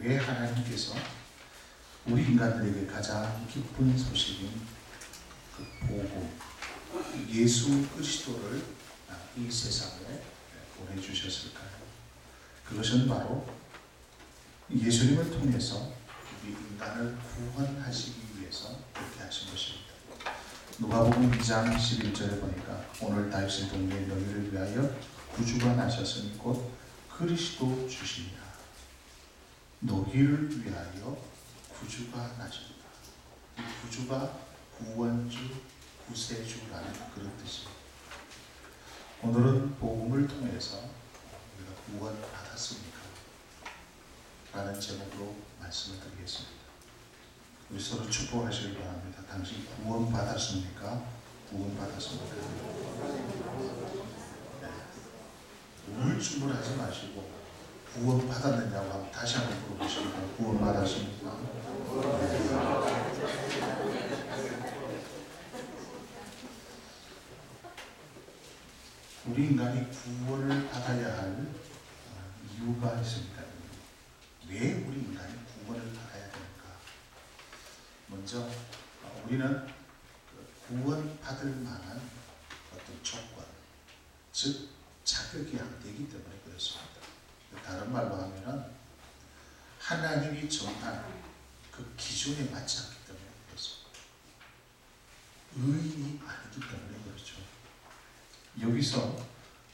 왜 하나님께서 우리 인간들에게 가장 기쁜 소식인 그 복음, 예수 그리스도를 이 세상에 보내주셨을까요? 그것은 바로 예수님을 통해서 우리 인간을 구원하시기 위해서 그렇게 하신 것입니다. 누가복음 2장 11절에 보니까 오늘 다윗의 동네에 너희를 위하여 구주가 나셨으니 곧 그리스도 주시니라. 너희를 위하여 구주가 나셨다. 이 구주가 구원주, 구세주라는 그런 뜻입니다. 오늘은 복음을 통해서 우리가 구원받았습니까? 라는 제목으로 말씀을 드리겠습니다. 우리 서로 축복하시기 바랍니다. 당신 구원받았습니까? 구원받았습니까? 네. 우물쭈물하지 마시고 구원받았느냐고 하면 다시 한번 물어보십니다. 구원받았습니까? 네. 우리 인간이 구원을 받아야 할 이유가 있습니다. 왜 우리 인간이 구원을 받아야 됩니까? 먼저 우리는 구원받을 만한 어떤 조건, 즉 자격이 안 되기 때문에 그렇습니다. 다른 말로 하면은 하나님이 정한 그 기준에 맞지 않기 때문에 그렇습니다. 의인이 아니기 때문에 그렇죠. 여기서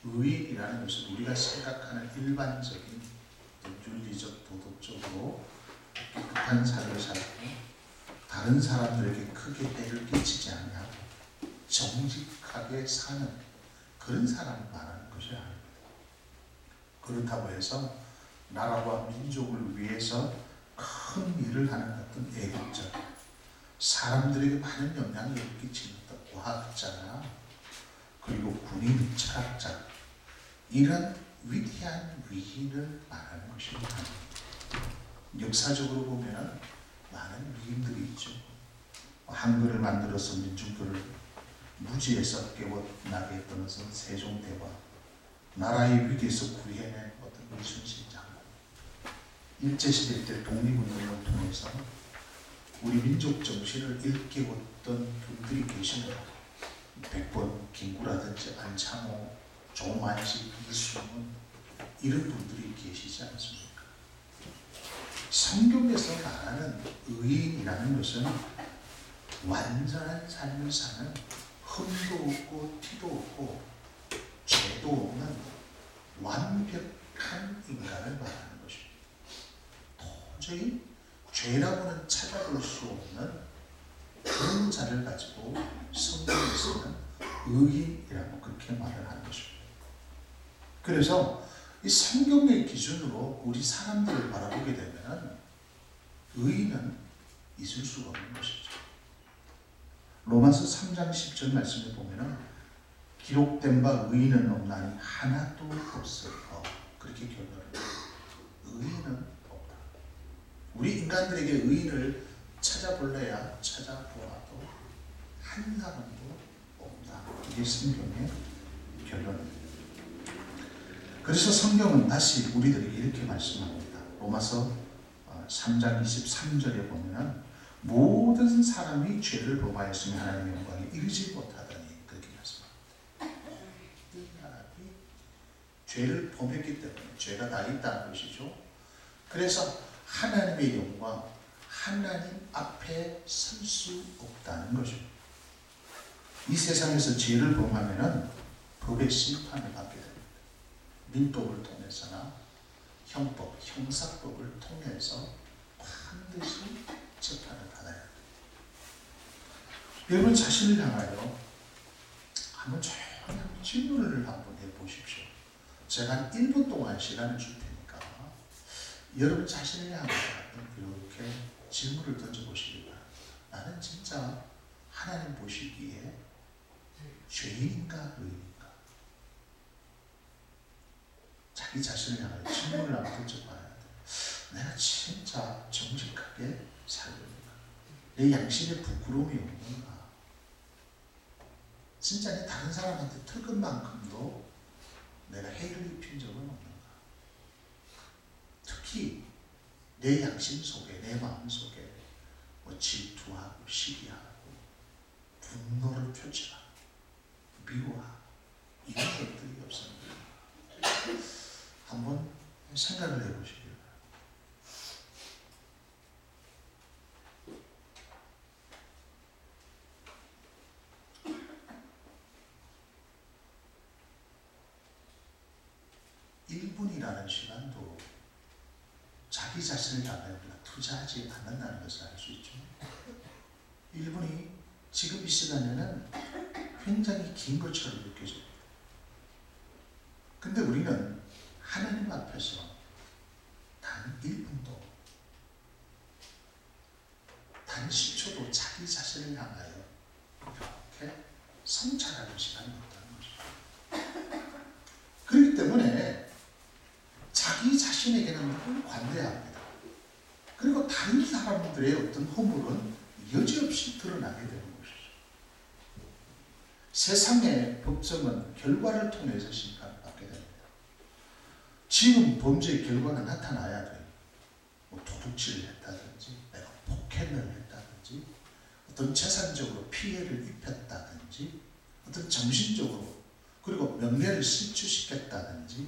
의인이라는 것은 우리가 생각하는 일반적인 윤리적, 도덕적으로 깨끗한 삶을 살고 다른 사람들에게 크게 해를 끼치지 않냐 정직하게 사는 그런 사람을 말하는 것이 아닙니다. 그렇다고 해서 나라와 민족을 위해서 큰 일을 하는 어떤 애국자, 사람들에게 많은 영향력을 끼치는 어떤 과학자나 그리고 군인, 철학자, 이런 위대한 위인을 말하는 것입니다. 역사적으로 보면 많은 위인들이 있죠. 한글을 만들어서 민중들을 무지에서 깨어나게 했던 것은 세종대왕, 나라의 위기에서 구해낸 어떤 이순신 장군, 일제시대 때 독립운동을 통해서 우리 민족 정신을 일깨웠던 분들이 계십니다. 백번 김구라든지 안창호, 조만식, 이순문 이런 분들이 계시지 않습니까? 성경에서 말하는 의인이라는 것은 완전한 삶을 사는 흠도 없고 티도 없고 죄도 없는 완벽한 인간을 말하는 것입니다. 도저히 죄라고는 찾아볼 수 없는 그런 자를 가지고 성경에서는 의인이라고 그렇게 말을 하는 것입니다. 그래서 이 성경의 기준으로 우리 사람들을 바라보게 되면 의인은 있을 수가 없는 것이죠. 로마서 3장 10절 말씀에 보면 기록된 바 의인은 없나니 하나도 없어요. 그렇게 결론을 해요. 의인은 없다. 우리 인간들에게 의인을 찾아볼래야 찾아보아도 한 사람도 없다. 이게 성경의 결론입니다. 그래서 성경은 다시 우리들에게 이렇게 말씀합니다. 로마서 3장 23절에 보면 모든 사람이 죄를 범하였으며 하나님의 영광에 이르지 못하다니 그렇게 말씀합니다. 모든 사람이 죄를 범했기 때문에 죄가 다 있다는 것이죠. 그래서 하나님의 영광, 하나님 앞에 설 수 없다는 것입니다. 이 세상에서 죄를 범하면 법의 심판을 받게 됩니다. 민법을 통해서나 형법, 형사법을 통해서 반드시 재판을 받아야 합니다. 여러분 자신을 향하여 한번 조용히 질문을 한번 해보십시오. 제가 한 1분 동안 시간을 줄 테니까 여러분 자신을 향하여 이렇게 질문을 던져보시기 바랍니다. 나는 진짜 하나님 보시기에 죄인인가 의인인가? 자기 자신을 향하여 질문을 한번 던져봐야 돼. 내가 진짜 정직하게 살고 있는가? 내 양심에 부끄러움이 없는가? 진짜 내 다른 사람한테 내 양심 속에, 내 마음 속에 뭐 질투하고 시기하고 분노를 표출하고 미워하고 이런 것들이 없습니다. 한번 생각을 해보시길 바랍니다. (1분이라는) 시간도 자기 자신을 향해 투자하지 않는다는 것을 알 수 있죠. 1분이 지금 이 시간에는 굉장히 긴 것처럼 느껴집니다. 근데 우리는 하나님 앞에서 단 1분도, 단 10초도 자기 자신을 향하여 이렇게 성찰하는 시간이 없다는 것이죠. 그렇기 때문에 자기 자신에게는 늘 관대합니다. 그리고 다른 사람들의 어떤 허물은 여지없이 드러나게 되는 것이죠. 세상의 법정은 결과를 통해서 심판을 받게 됩니다. 지금 범죄의 결과가 나타나야 돼요. 뭐 도둑질을 했다든지, 내가 폭행을 했다든지, 어떤 재산적으로 피해를 입혔다든지, 어떤 정신적으로 그리고 명예를 실추시켰다든지,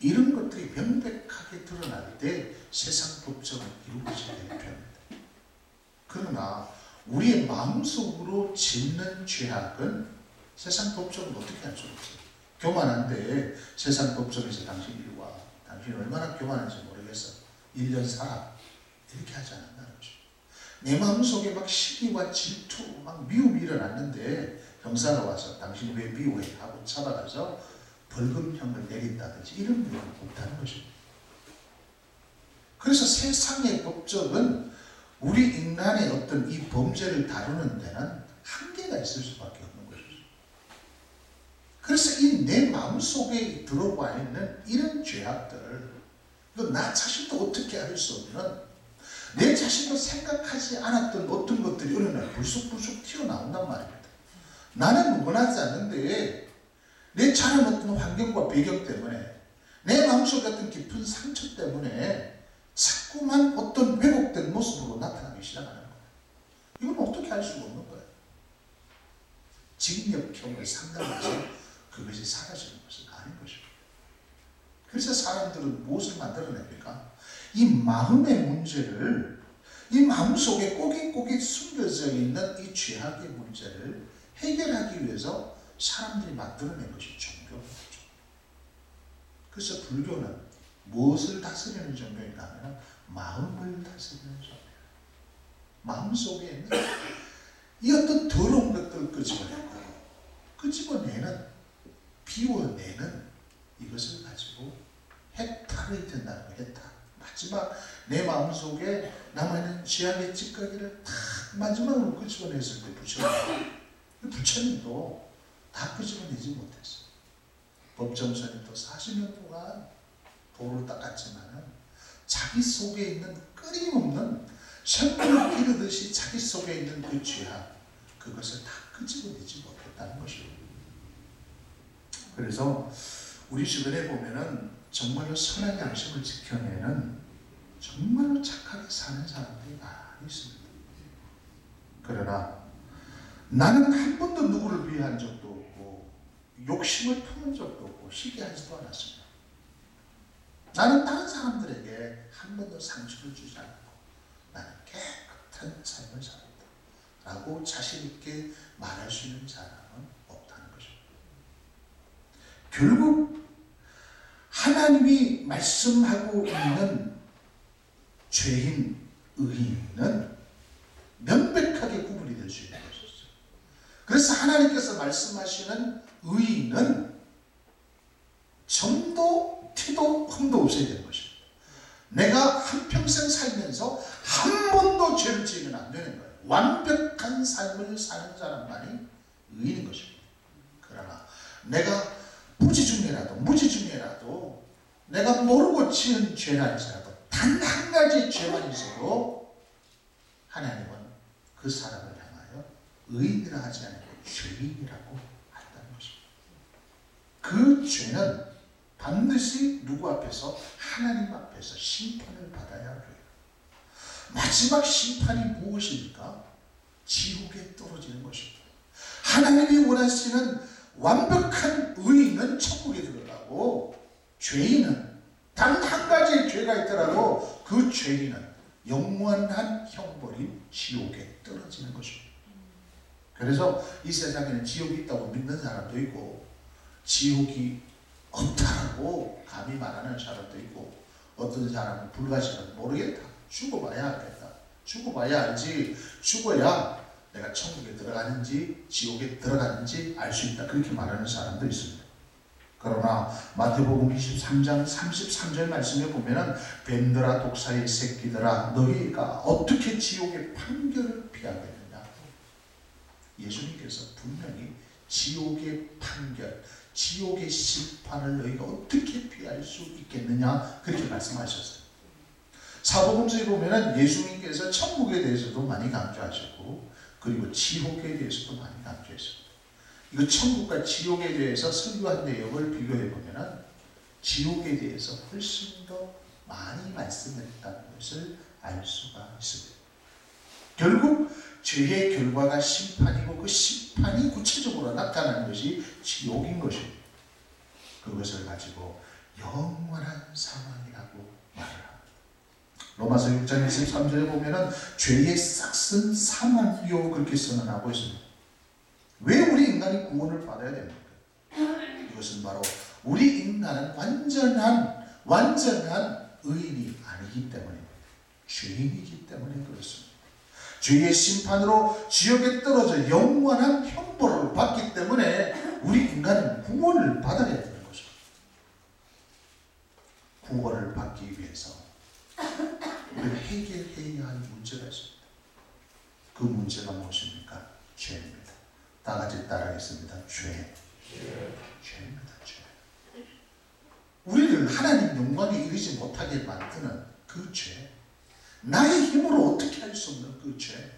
이런 것들이 명백하게 드러날 때 세상 법정은 이루어지게 됩니다. 그러나 우리의 마음속으로 짓는 죄악은 세상 법정은 어떻게 할 수 없어요. 교만한데 세상 법정에서 당신 이리 와, 당신 얼마나 교만한지 모르겠어, 1년 살아, 이렇게 하지 않는다는 거죠. 내 마음속에 막 시기와 질투, 막 미움이 일어났는데 형사가 와서 당신 왜 미워해 하고 잡아가서 벌금형을 내린다든지 이런 일은 없다는 것입니다. 그래서 세상의 법정은 우리 인간의 어떤 이 범죄를 다루는 데는 한계가 있을 수밖에 없는 것이죠. 그래서 이 내 마음속에 들어와 있는 이런 죄악들, 나 자신도 어떻게 할 수 없는, 내 자신도 생각하지 않았던 어떤 것들이 어느 날 불쑥불쑥 튀어나온단 말입니다. 나는 원하지 않는데 내 자란 어떤 환경과 배경 때문에, 내 마음속에 어떤 깊은 상처 때문에 자꾸만 어떤 왜곡된 모습으로 나타나기 시작하는 거예요. 이건 어떻게 할 수가 없는 거예요. 징역형을 상담해서 그것이 사라지는 것은 아닌 것입니다. 그래서 사람들은 무엇을 만들어냅니까? 이 마음의 문제를, 이 마음속에 꼬깃꼬깃 숨겨져 있는 이 죄악의 문제를 해결하기 위해서 사람들이 만들어낸 것이 종교입니다. 그래서 불교는 무엇을 다스리는 종교인가 하면 마음을 다스리는 종교예요. 마음속에 있는 이 어떤 더러운 것들을 끄집어내는, 비워내는 이것을 가지고 해탈이 된다는 거예요. 해탈. 마지막 내 마음속에 남아있는 죄악의 찌꺼기를 탁 마지막으로 끄집어냈을 때 부처님도 다 끄집어내지 못했어요. 법정스님도 40년 동안 도를 닦았지만 자기 속에 있는 끊임없는 샘물을 기르듯이 자기 속에 있는 그 죄악, 그것을 다 끄집어내지 못했다는 것이에요. 그래서 우리 주변에 보면은 정말로 선한 양심을 지켜내는, 정말로 착하게 사는 사람들이 많이 있습니다. 그러나 나는 한 번도 누구를 위한 적도 없고 욕심을 품은 적도 없고 시기하지도 않았습니다. 나는 다른 사람들에게 한 번도 상처를 주지 않고 나는 깨끗한 삶을 살았다 라고 자신 있게 말할 수 있는 사람은 없다는 것입니다. 결국 하나님이 말씀하고 있는 죄인, 의인은 명백하게 구분이 될 수 있는 것이었어요. 그래서 하나님께서 말씀하시는 의인은 점도 티도 흠도 없어야 되는 것입니다. 내가 한평생 살면서 한 번도 죄를 지으면 안 되는 거예요. 완벽한 삶을 사는 사람만이 의인인 것입니다. 그러나 내가 무지 중에라도 내가 모르고 지은 죄라 할지라도 단 한 가지 죄만 있어도 하나님은 그 사람을 향하여 의인이라 하지 않고 죄인이라고 한다는 것입니다. 그 죄는 반드시 누구 앞에서? 하나님 앞에서 심판을 받아야 해요. 마지막 심판이 무엇입니까? 지옥에 떨어지는 것입니다. 하나님이 원하시는 완벽한 의인은 천국에 들어가고, 죄인은 단 한 가지의 죄가 있더라도 그 죄인은 영원한 형벌인 지옥에 떨어지는 것입니다. 그래서 이 세상에는 지옥이 있다고 믿는 사람도 있고, 지옥이 없다고 감히 말하는 사람도 있고, 어떤 사람은 불가시는 모르겠다, 죽어봐야 알겠다, 죽어봐야 알지, 죽어야 내가 천국에 들어가는지 지옥에 들어가는지 알 수 있다, 그렇게 말하는 사람도 있습니다. 그러나 마태복음 23장 33절 말씀에 보면은 뱀들아 독사의 새끼들아 너희가 어떻게 지옥의 판결을 피하겠느냐. 예수님께서 분명히 지옥의 판결, 지옥의 심판을 너희가 어떻게 피할 수 있겠느냐 그렇게 말씀하셨어요. 사복음서에 보면은 예수님께서 천국에 대해서도 많이 강조하셨고, 그리고 지옥에 대해서도 많이 강조했습니다. 이거 천국과 지옥에 대해서 설교한 내용을 비교해 보면은 지옥에 대해서 훨씬 더 많이 말씀했다는 것을 알 수가 있습니다. 결국 죄의 결과가 심판이고, 그 심판이 구체적으로 나타나는 것이 지옥인 것입니다. 그것을 가지고 영원한 사망이라고 말을 합니다. 로마서 6장 23절에 보면은 죄의 싹은 사망이요 그렇게 선언하고 있습니다. 왜 우리 인간이 구원을 받아야 됩니까? 이것은 바로 우리 인간은 완전한 의인이 아니기 때문입니다. 죄인이기 때문에 그렇습니다. 죄의 심판으로 지옥에 떨어져 영원한 형벌을 받기 때문에 우리 인간은 구원을 받아야 되는 것입니다. 구원을 받기 위해서 우리가 해결해야 할 문제가 있습니다. 그 문제가 무엇입니까? 죄입니다. 다 같이 따라하겠습니다. 죄입니다. 죄. 우리를 하나님 영광에 이르지 못하게 만드는 그 죄, 나의 힘으로 어떻게 할 수 없는 그 죄,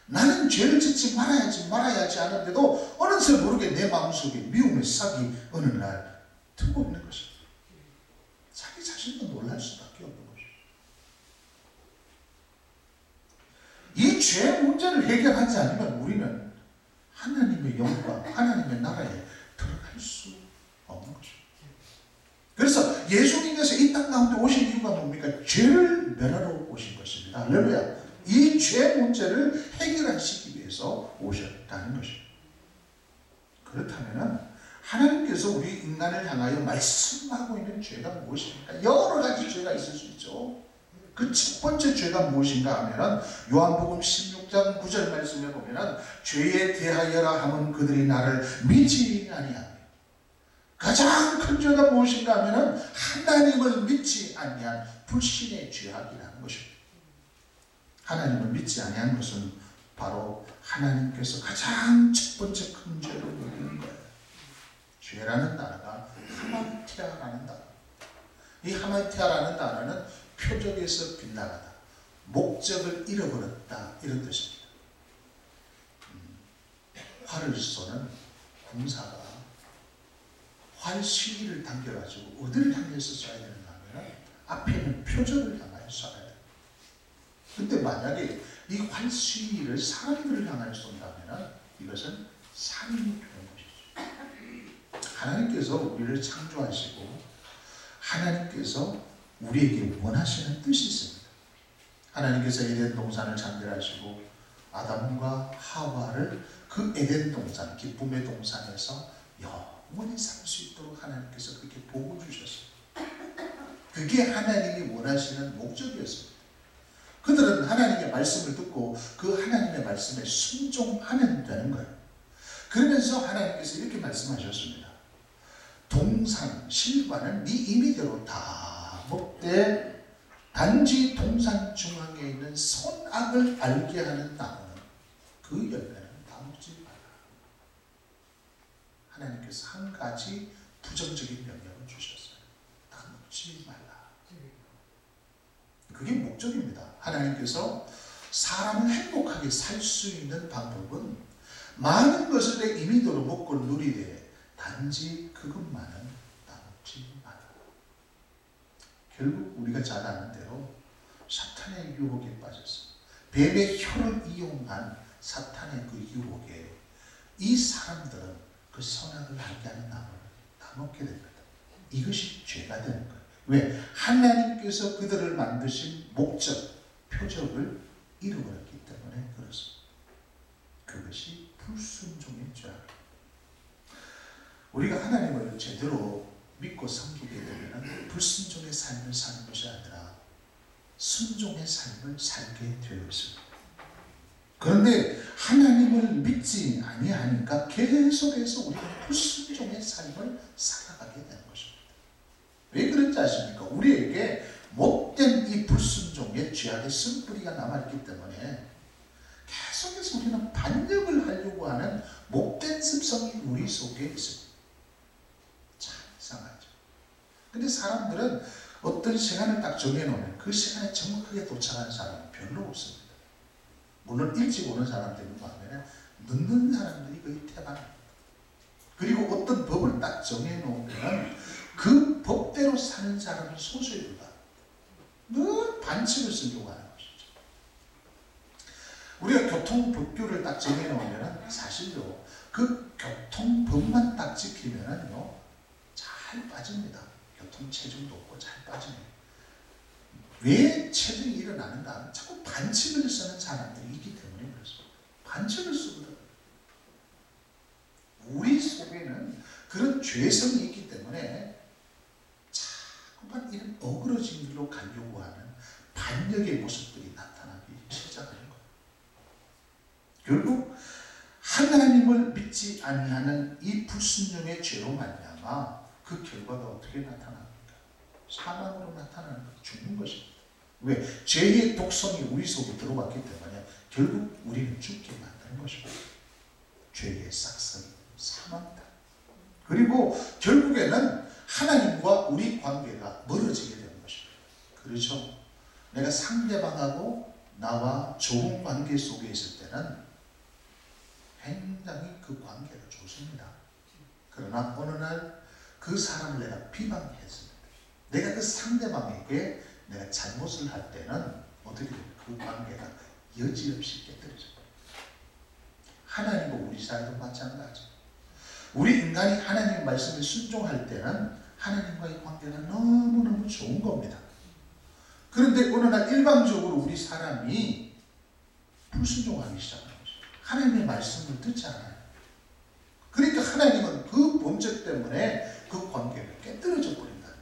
나는 죄를 짓지 말아야지 하는데도 어느새 모르게 내 마음속에 미움의 싹이 어느 날 트고 있는 것입니다. 자기 자신도 놀랄 수밖에 없는 것입니다. 이 죄 문제를 해결하지 않으면 우리는 하나님의 영광, 하나님의 나라에 들어갈 수 없는 것입니다. 그래서 예수님께서 이 땅 가운데 오신 이유가 뭡니까? 죄를 멸하러 오신 것입니다. 할렐루야. 이 죄 문제를 해결하시기 위해서 오셨다는 것입니다. 그렇다면 하나님께서 우리 인간을 향하여 말씀하고 있는 죄가 무엇입니까? 여러 가지 죄가 있을 수 있죠. 그 첫 번째 죄가 무엇인가 하면은 요한복음 16장 9절 말씀에 보면은 죄에 대하여라 하면 그들이 나를 믿지 아니하며, 가장 큰 죄가 무엇인가 하면은 하나님을 믿지 아니한 불신의 죄악이라는 것입니다. 하나님을 믿지 아니한 것은 바로 하나님께서 가장 첫 번째 큰 죄로 여기는 거예요. 죄라는 단어가 하마티아라는 단어. 이 하마티아라는 단어는 표적에서 빗나가다, 목적을 잃어버렸다, 이런 뜻입니다. 활을 쏘는 군사가 활 시위를 당겨가지고 어디를 향해서 쏴야 되는가 하면 앞에 있는 표적을 향하여 쏴야 돼요. 근데 만약에 이 활 시위를 사람들을 향하여 쏜다면 이것은 살인이 되는 것이죠. 하나님께서 우리를 창조하시고 하나님께서 우리에게 원하시는 뜻이 있습니다. 하나님께서 에덴 동산을 창조하시고 아담과 하와를 그 에덴 동산, 기쁨의 동산에서 영원히 살 수 있도록 하나님께서 그렇게 복을 주셨어요. 그게 하나님이 원하시는 목적이었습니다. 그들은 하나님의 말씀을 듣고 그 하나님의 말씀에 순종하면 되는 거예요. 그러면서 하나님께서 이렇게 말씀하셨습니다. 동산, 실과는 네 임의대로 다 먹되 단지 동산 중앙에 있는 선악을 알게 하는 나무는 그 열매는 다 먹지 마라. 하나님께서 한 가지 부정적인 명령을 주셨어요. 다 먹지 말라. 그게 목적입니다. 하나님께서 사람을 행복하게 살 수 있는 방법은 많은 것을 내 임의대로 먹고 누리되 단지 그것만은 다 먹지 마라. 결국 우리가 잘 아는 대로 사탄 사탄의 유혹에 빠져서 뱀의 혀를 이용한 사탄의 그 유혹에 이 사람들은 그 선악을 알게 하는 나무를 따먹게 됩니다. 이것이 죄가 되는 거예요. 왜? 하나님께서 그들을 만드신 목적, 표적을 잃어버렸기 때문에 그렇습니다. 그것이 불순종의 죄악입니다. 우리가 하나님을 제대로 믿고 섬기게 되면 불순종의 삶을 사는 것이 아니라 순종의 삶을 살게 되어 있습니다. 그런데 하나님을 믿지 아니하니까 계속해서 우리가 불순종의 삶을 살아가게 되는 것입니다. 왜 그런지 아십니까? 우리에게 못된 이 불순종의 죄악의 쓴뿌리가 남아있기 때문에 계속해서 우리는 반역을 하려고 하는 못된 습성이 우리 속에 있습니다. 참 이상하죠. 근데 사람들은 어떤 시간을 딱 정해놓으면 그 시간에 정확하게 도착하는 사람은 별로 없습니다. 물론 일찍 오는 사람들이 있는 반면에 늦는 사람들이 거의 태반입니다. 그리고 어떤 법을 딱 정해놓으면 그 법대로 사는 사람은 소수에 불과합니다. 늘 반칙을 쓰려고 하는 것이죠. 우리가 교통법규를 딱 정해놓으면 사실요, 그 교통법만 딱 지키면요 잘 빠집니다. 교통체증도 없고 잘 빠지네요. 왜 체증이 일어나는가 하면 자꾸 반칙을 쓰는 사람들이 있기 때문에 그렇습니다. 반칙을 쓰거든. 우리 속에는 그런 죄성이 있기 때문에 자꾸만 이런 어그러진 길로 가려고 하는 반역의 모습들이 나타나기 시작하는 거예요. 결국 하나님을 믿지 아니하는 이 불순종의 죄로 말미암아 그 결과가 어떻게 나타납니까? 사망으로 나타나는 것, 죽는 것입니다. 왜? 죄의 독성이 우리 속에 들어왔기 때문에 결국 우리는 죽게 만드는 것입니다. 죄의 싹성이 사망이다. 그리고 결국에는 하나님과 우리 관계가 멀어지게 되는 것입니다. 그렇죠? 내가 상대방하고 나와 좋은 관계 속에 있을 때는 굉장히 그 관계가 좋습니다. 그러나 어느 날 그 사람을 내가 비방했습니다. 내가 그 상대방에게 내가 잘못을 할 때는 어떻게 됩니까? 그 관계가 여지없이 깨뜨려져요. 하나님과 우리 사이도 마찬가지죠. 우리 인간이 하나님의 말씀에 순종할 때는 하나님과의 관계가 너무너무 좋은 겁니다. 그런데 어느 날 일방적으로 우리 사람이 불순종하기 시작하는 거죠. 하나님의 말씀을 듣지 않아요. 그러니까 하나님은 그 본chất 때문에 그 관계가 깨뜨려져 버린다는 거예요.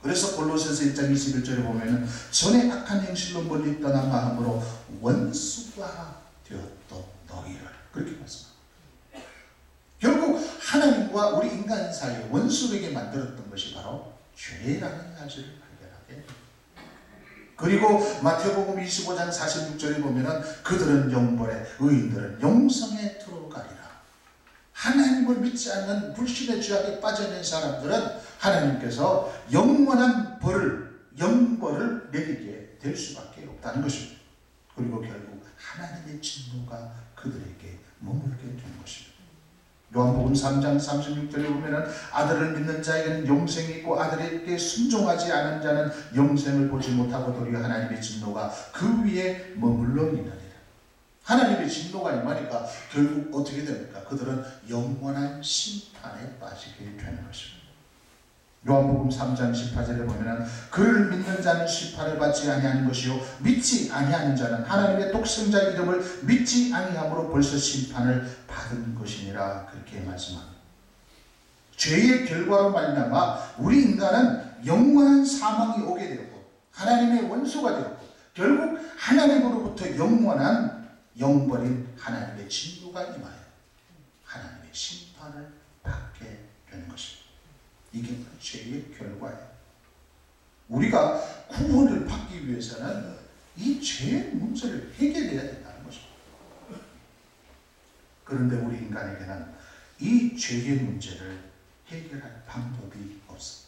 그래서 골로새서 1장 21절에 보면은 전에 악한 행실로 멀리 떠난 마음으로 원수가 되었던 너희를 그렇게 말씀합니다. 결국 하나님과 우리 인간 사이에 원수되게 만들었던 것이 바로 죄라는 사실을 발견하게 됩니다. 그리고 마태복음 25장 46절에 보면은 그들은 영벌에 의인들은 영성에 들어가리라. 하나님을 믿지 않는 불신의 죄악에 빠져있는 사람들은 하나님께서 영원한 벌을, 영벌을 내리게 될 수밖에 없다는 것입니다. 그리고 결국 하나님의 진노가 그들에게 머물게 된 것입니다. 요한복음 3장 36절에 보면은 아들을 믿는 자에게는 영생이 있고 아들에게 순종하지 않은 자는 영생을 보지 못하고 도리어 하나님의 진노가 그 위에 머물러 있느니라. 하나님의 진노가 임하니까 결국 어떻게 됩니까? 그들은 영원한 심판에 빠지게 되는 것입니다. 요한복음 3장 18절에 보면은 그를 믿는 자는 심판을 받지 아니하는 것이요 믿지 아니하는 자는 하나님의 독생자 이름을 믿지 아니함으로 벌써 심판을 받은 것이니라 그렇게 말씀합니다. 죄의 결과로 말미암아 우리 인간은 영원한 사망이 오게 되었고 하나님의 원수가 되었고 결국 하나님으로부터 영원한 영벌인 하나님의 진노가 임하여 하나님의 심판을 받게 되는 것입니다. 이게 죄의 결과예요. 우리가 구원을 받기 위해서는 이 죄의 문제를 해결해야 된다는 것입니다. 그런데 우리 인간에게는 이 죄의 문제를 해결할 방법이 없습니다.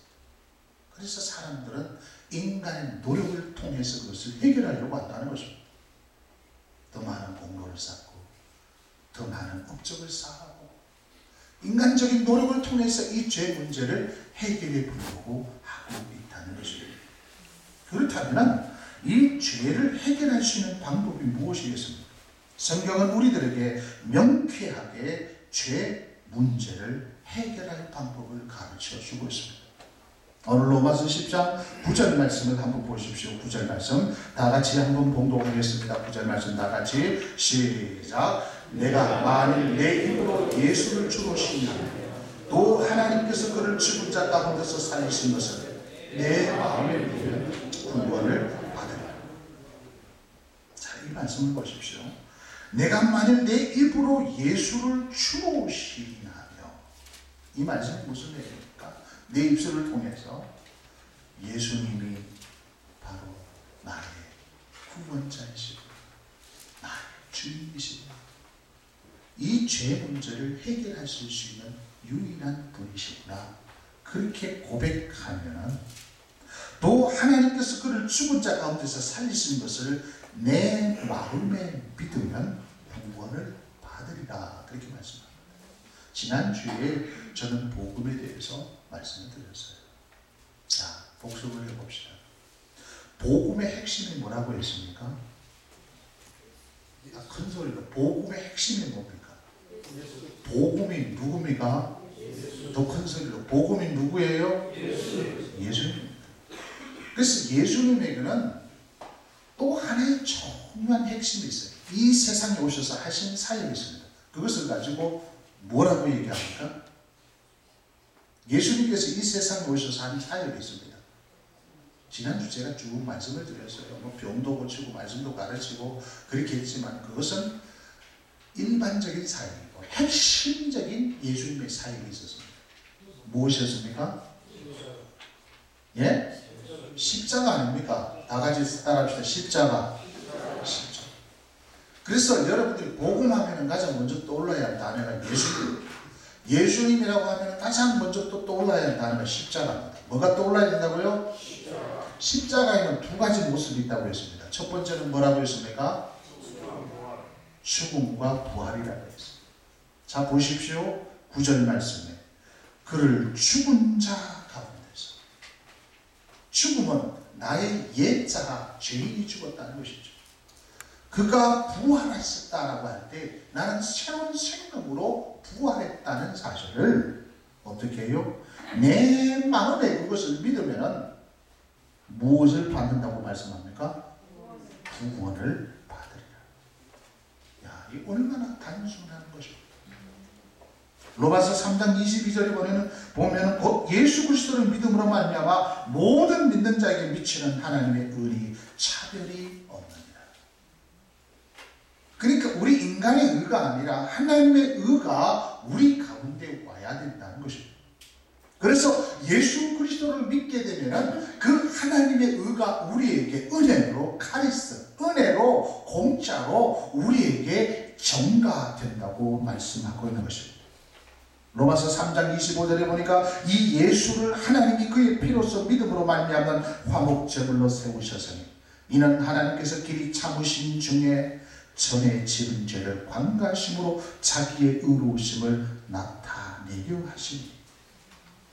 그래서 사람들은 인간의 노력을 통해서 그것을 해결하려고 한다는 것입니다. 더 많은 공로를 쌓고 더 많은 업적을 쌓고 인간적인 노력을 통해서 이 죄 문제를 해결해 보려고 하고 있다는 것입니다. 그렇다면 이 죄를 해결할 수 있는 방법이 무엇이겠습니까? 성경은 우리들에게 명쾌하게 죄 문제를 해결할 방법을 가르쳐 주고 있습니다. 오늘 로마서 10장 9절 말씀을 한번 보십시오. 9절 말씀 다 같이 한번 봉독하겠습니다. 9절 말씀 다 같이 시작. 내가 만일 내 힘으로 예수를 주로 신뢰하며 또 하나님께서 그를 죽은 자 가운데서 살리신 것을 내 마음에 믿으면 구원을 받으리라. 자, 이 말씀을 보십시오. 내가 만일 내 입으로 예수를 주로 시인하며, 이 말씀이 무슨 얘기입니까? 내 입술을 통해서 예수님이 바로 나의 구원자이시고 나의 주님이시고 이 죄 문제를 해결하실 수 있는 유일한 분이시구나, 그렇게 고백하면 또 하나님께서 그를 죽은 자 가운데서 살리신 것을 내 마음에 믿으면 구원을 받으리라, 그렇게 말씀합니다. 지난주에 저는 복음에 대해서 말씀을 드렸어요. 자, 복습을 해봅시다. 복음의 핵심이 뭐라고 했습니까? 큰 소리로 복음의 핵심이 뭡니까? 복음이 누굽니까? 더 큰 소리로 복음이 누구예요? 예수님. 그래서 예수님에게는 또 하나의 중요한 핵심이 있어요. 이 세상에 오셔서 하신 사역이 있습니다. 그것을 가지고 뭐라고 얘기합니까? 예수님께서 이 세상에 오셔서 한 사역이 있습니다. 지난주 제가 쭉 말씀을 드렸어요. 뭐 병도 고치고 말씀도 가르치고 그렇게 했지만 그것은 일반적인 사역이고 핵심적인 예수님의 사역이 있었습니다. 무엇이었습니까? 예? 십자가 아닙니까? 다 같이 따라합시다. 십자가. 그래서 여러분들이 복음하면 가장 먼저 떠올라야 할 단어가 예수님. 예수님이라고 하면 가장 먼저 또 떠올라야 할 단어가 십자가입니다. 뭐가 떠올라야 된다고요? 십자가에는 두 가지 모습이 있다고 했습니다. 첫 번째는 뭐라고 했습니까? 죽음과 부활이라고 했습니다. 자, 보십시오. 9절 말씀에 그를 죽은 자 가운데서, 죽음은 나의 옛자가 죄인이 죽었다는 것이죠. 그가 부활했었다라고 할 때 나는 새로운 생명으로 부활했다는 사실을 어떻게 해요? 내 마음에 그것을 믿으면 무엇을 받는다고 말씀합니까? 구원을 받으리라. 야, 이 얼마나 단순한 것입니까? 로마서 3장 22절에 보면은 곧 예수 그리스도를 믿음으로 말미암아 모든 믿는 자에게 미치는 하나님의 은이 차별이 없느니라. 그러니까 우리 인간의 의가 아니라 하나님의 의가 우리 가운데 와야 된다는 것입니다. 그래서 예수 그리스도를 믿게 되면 그 하나님의 의가 우리에게 은혜로 카리스, 은혜로 공짜로 우리에게 전가된다고 말씀하고 있는 것입니다. 로마서 3장 25절에 보니까 이 예수를 하나님이 그의 피로써 믿음으로 말미암는 화목제물로 세우셨으니 이는 하나님께서 길이 참으신 중에 전에 지은 죄를 관가하심으로 자기의 의로우심을 나타내려 하시니.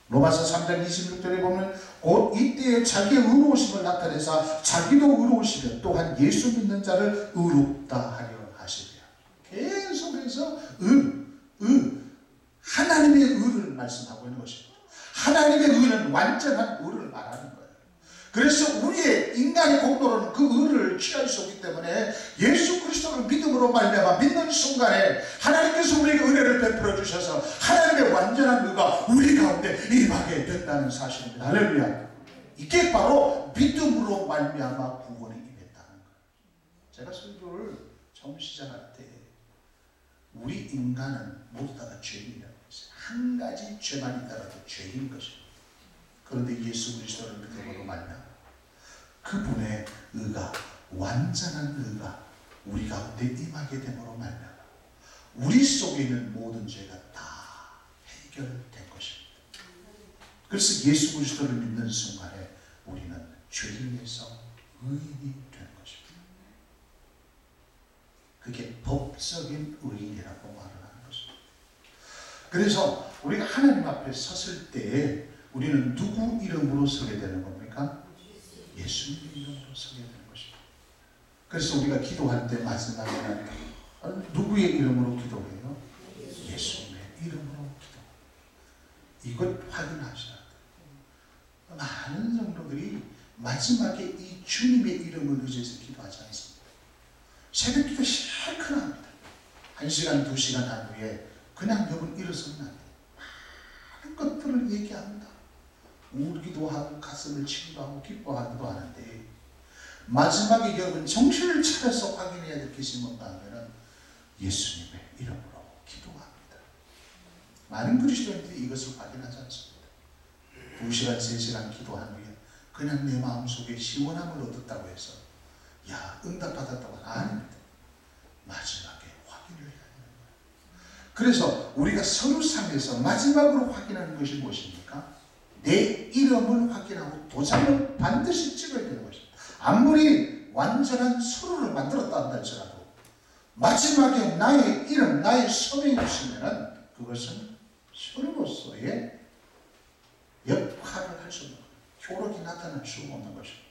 로마서 3장 26절에 보면 곧 이때에 자기의 의로우심을 나타내사 자기도 의로우시며 또한 예수 믿는 자를 의롭다 하려 하시리라. 계속해서 하나님의 의를 말씀하고 있는 것입니다. 하나님의 의는 완전한 의를 말하는 거예요. 그래서 우리의 인간의 공로로는 그 의를 취할 수 없기 때문에 예수 그리스도를 믿음으로 말미암아 믿는 순간에 하나님께서 우리에게 은혜를 베풀어 주셔서 하나님의 완전한 의가 우리 가운데 임하게 된다는 사실입니다. 할렐루야. 이게 바로 믿음으로 말미암아 구원이 임했다는 거예요. 제가 설교를 처음 시작할 때 우리 인간은 모두 다 죄인이라고 했어요. 한 가지 죄만 있더라도 죄인 것입니다. 그런데 예수 그리스도를 믿음으로 말미암아 그분의 의가, 완전한 의가 우리 가운데 임하게 됨으로 말미암아 우리 속에 있는 모든 죄가 다 해결된 것입니다. 그래서 예수 그리스도를 믿는 순간에 우리는 죄인에서 의인이 되는 것입니다. 그게 법적인 의인이라고 말을 하는 것입니다. 그래서 우리가 하나님 앞에 섰을 때에 우리는 누구 이름으로 서게 되는 겁니까? 예수님 이름으로 서게 되는 것입니다. 그래서 우리가 기도할 때 마지막에는 누구의 이름으로 기도해요? 예수님의 이름으로 기도. 이것 확인하셔야 돼요. 많은 성도들이 마지막에 이 주님의 이름을 의지해서 기도하지 않습니다. 새벽 기도 시원합니다. 1시간, 2시간 한 후에 그냥 여러분 일어서면 안 돼요. 많은 것들을 얘기합니다. 울기도 하고 가슴을 치기도 하고 기뻐하기도 하는데 마지막에 여러분 정신을 차려서 확인해야 될 것이 뭔가 하면 예수님의 이름으로 기도합니다. 많은 그리스도인들이 이것을 확인하지 않습니다. 2시간, 3시간 기도한 후에 그냥 내 마음속에 시원함을 얻었다고 해서 야 응답받았다고 아닙니다. 마지막에 확인을 해야 되는 거예요. 그래서 우리가 서로 삶에서 마지막으로 확인하는 것이 무엇입니까? 내 이름을 확인하고 도장을 반드시 찍어야 되는 것입니다. 아무리 완전한 서로를 만들었다 한다 할지라도 마지막에 나의 이름, 나의 서명이 없으면 그것은 서로로서의 역할을 할 수 없는 거예요. 효력이 나타날 수 없는 것입니다.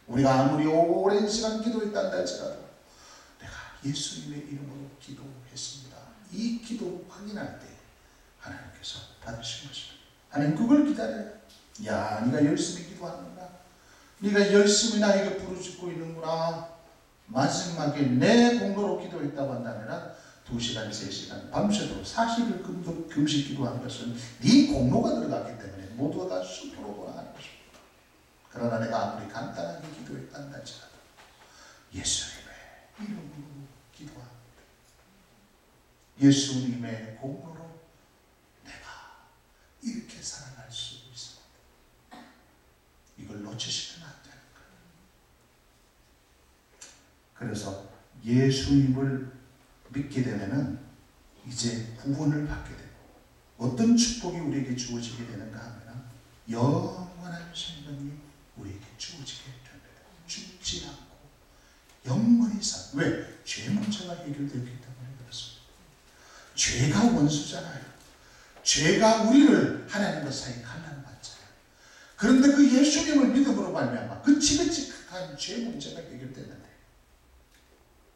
우리가 아무리 오랜 시간 기도했다 할지라도 내가 예수님의 이름으로 기도했습니다. 이 기도를 확인할 때 하나님께서 받으신 것입니다. 하나님 그걸 기다려요. 야, 네가 열심히 기도하는구나. 네가 열심히 나에게 부르짖고 있는구나. 마지막에 내 공로로 기도했다고 한다면 2시간, 3시간, 밤새도록 40일 금식 기도한 것은 네 공로가 들어갔기 때문에 모두가 다 수프로 돌아가는 것입니다. 그러나 내가 아무리 간단하게 기도했다 할지라도 예수님의 이름으로 기도합니다. 예수님의 공로로 내가 이렇게 살아갈 수 있습니다. 이걸 놓치시면 안 되는 거예요. 그래서 예수님을 믿게 되면은 이제 구원을 받게 되고 어떤 축복이 우리에게 주어지게 되는가 하면 영원한 생명이 우리에게 주어지게 됩니다. 죽지 않고 영원히 살. 왜? 죄 문제가 해결되기 때문에 그렇습니다. 죄가 원수잖아요. 죄가 우리를 하나님과 사이에 갈라놓았잖아요. 그런데 그 예수님을 믿음으로 말미암아 그 지긋지긋한 죄 문제가 해결됐는데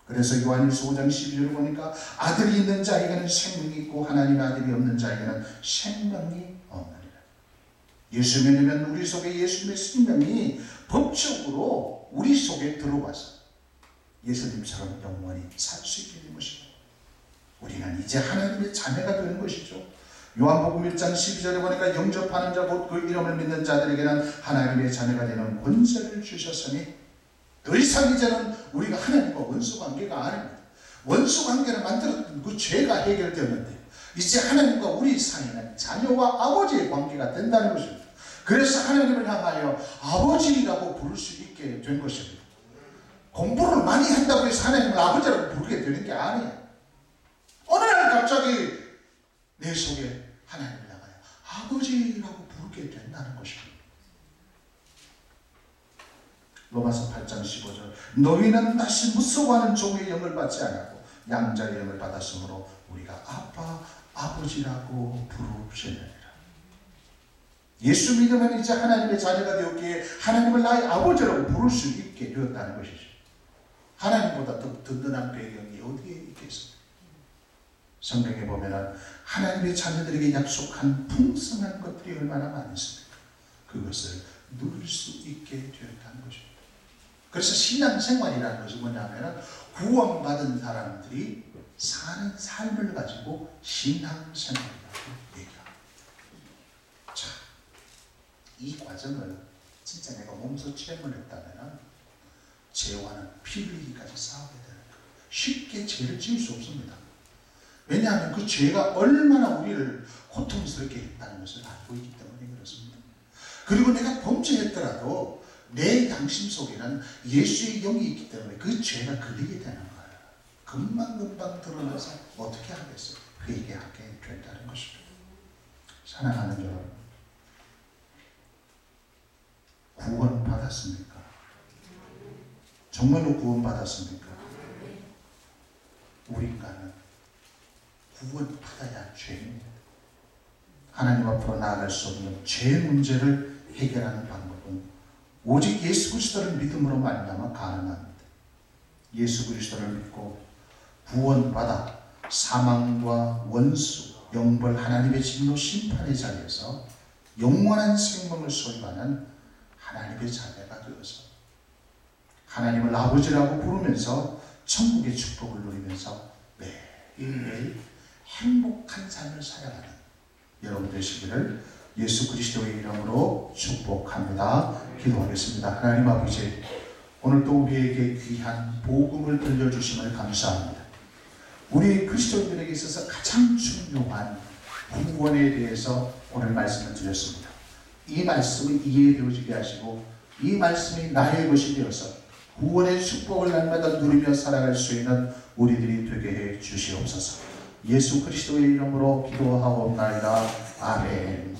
그래서 요한일서 5장 12절을 보니까 아들이 있는 자에게는 생명이 있고 하나님의 아들이 없는 자에게는 생명이 없느니라. 예수 믿으면 우리 속에 예수님의 생명이 법적으로 우리 속에 들어와서 예수님처럼 영원히 살 수 있게 되는 것입니다. 우리는 이제 하나님의 자녀가 되는 것이죠. 요한복음 1장 12절에 보니까 영접하는 자 곧 그 이름을 믿는 자들에게는 하나님의 자녀가 되는 권세를 주셨으니 더 이상 이제는 우리가 하나님과 원수관계가 아닙니다. 원수관계를 만들었던 그 죄가 해결되었는데 이제 하나님과 우리 사이는 자녀와 아버지의 관계가 된다는 것입니다. 그래서 하나님을 향하여 아버지라고 부를 수 있게 된 것입니다. 공부를 많이 한다고 해서 하나님을 아버지라고 부르게 되는 게 아니에요. 어느 날 갑자기 내 속에 하나님을 향하여 아버지라고 부르게 된다는 것입니다. 로마서 8장 15절 너희는 다시 무서워하는 종의 영을 받지 않았고 양자의 영을 받았으므로 우리가 아빠, 아버지라고 부르시느니라. 예수 믿으면 이제 하나님의 자녀가 되었기에 하나님을 나의 아버지라고 부를 수 있게 되었다는 것이죠. 하나님보다 더 든든한 배경이 어디에 있겠습니까? 성경에 보면 하나님의 자녀들에게 약속한 풍성한 것들이 얼마나 많이 있습니까? 그것을 누릴 수 있게 되었다는 것입니다. 그래서 신앙생활이라는 것이 뭐냐면 구원받은 사람들이 사는 삶을 가지고 신앙생활이라고 얘기합니다. 자, 이 과정을 진짜 내가 몸소 체험을 했다면 죄와는 피 흘리기까지 싸워야 되는 거예요. 쉽게 죄를 지을 수 없습니다. 왜냐하면 그 죄가 얼마나 우리를 고통스럽게 했다는 것을 알고 있기 때문에 그렇습니다. 그리고 내가 범죄했더라도 내 양심 속에는 예수의 영이 있기 때문에 그 죄가 걸리게 되는 거예요. 금방금방 드러나서 어떻게 하겠어요? 회개하게 된다는 것입니다. 사랑하는 여러분, 구원 받았습니까? 정말로 구원 받았습니까? 우리 인간은 구원 받아야 죄입니다. 하나님 앞으로 나아갈 수 없는 죄 문제를 해결하는 방법은 오직 예수 그리스도를 믿음으로 말미암아 가능합니다. 예수 그리스도를 믿고 구원받아 사망과 원수, 영벌 하나님의 진노 심판의 자리에서 영원한 생명을 소유하는 하나님의 자녀가 되어서 하나님을 아버지라고 부르면서 천국의 축복을 누리면서 매일매일 행복한 삶을 살아가는 여러분 되시기를 예수 그리스도의 이름으로 축복합니다. 기도하겠습니다. 하나님 아버지, 오늘도 우리에게 귀한 복음을 들려주심을 감사합니다. 우리 그리스도인들에게 있어서 가장 중요한 구원에 대해서 오늘 말씀을 드렸습니다. 이 말씀이 이해되어지게 하시고 이 말씀이 나의 것이 되어서 구원의 축복을 날마다 누리며 살아갈 수 있는 우리들이 되게 해 주시옵소서. 예수 그리스도의 이름으로 기도하옵나이다. 아멘.